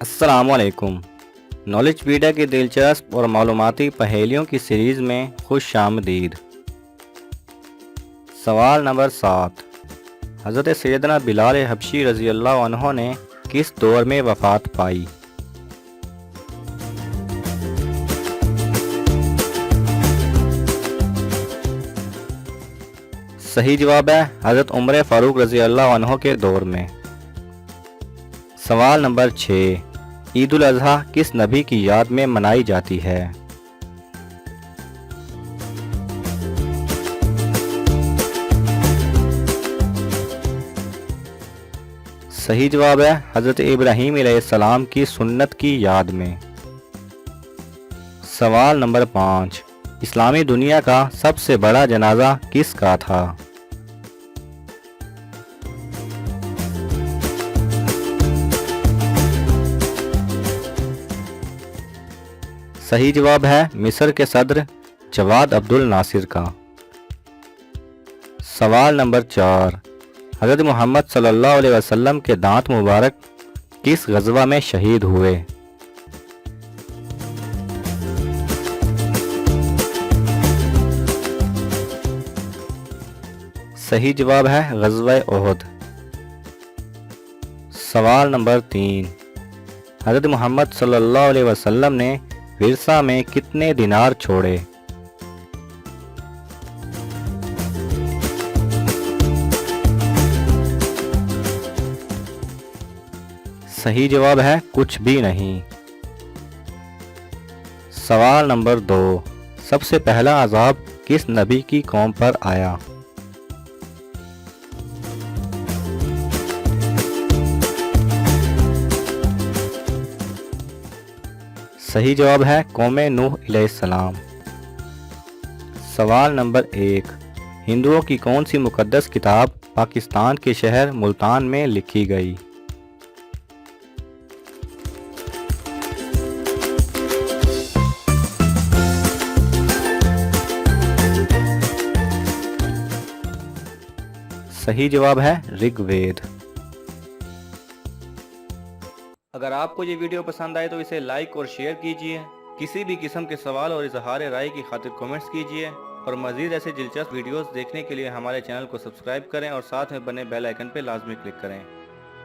अस्सलामुअलैकुम। नॉलेजपीडिया की दिलचस्प और मालूमाती पहेलियों की सीरीज़ में खुशामदीद। सवाल नंबर 7। हज़रत सैयदना बिलाल हबशी रज़ी अल्लाह अन्हो ने किस दौर में वफ़ात पाई? सही जवाब है हज़रत उमर फ़ारूक रज़ी अल्लाह अन्हो के दौर में। सवाल नंबर 6। ईद उल अज़हा किस नबी की याद में मनाई जाती है? सही जवाब है हज़रत इब्राहीम अलैहिस्सलाम की सुन्नत की याद में। सवाल नंबर 5। इस्लामी दुनिया का सबसे बड़ा जनाजा किसका था? सही जवाब है मिस्र के सदर जवाद अब्दुल नासिर का। सवाल नंबर 4। हज़रत मोहम्मद सल्लल्लाहु अलैहि वसल्लम के दांत मुबारक किस गज़वा में शहीद हुए? सही जवाब है ग़ज़वा ओहद। सवाल नंबर 3। हज़रत मोहम्मद सल्लल्लाहु अलैहि वसल्लम ने विरसा में कितने दिनार छोड़े? सही जवाब है कुछ भी नहीं। सवाल नंबर 2। सबसे पहला अज़ाब किस नबी की कौम पर आया? सही जवाब है कौम नूह अलैहिस्सलाम। सवाल नंबर 1। हिंदुओं की कौन सी मुक़द्दस किताब पाकिस्तान के शहर मुल्तान में लिखी गई? सही जवाब है ऋग्वेद। अगर आपको ये वीडियो पसंद आए तो इसे लाइक और शेयर कीजिए। किसी भी किस्म के सवाल और इजहार राय की खातिर कमेंट्स कीजिए और मज़ीद ऐसे दिलचस्प वीडियोस देखने के लिए हमारे चैनल को सब्सक्राइब करें और साथ में बने बेल आइकन पर लाजमी क्लिक करें।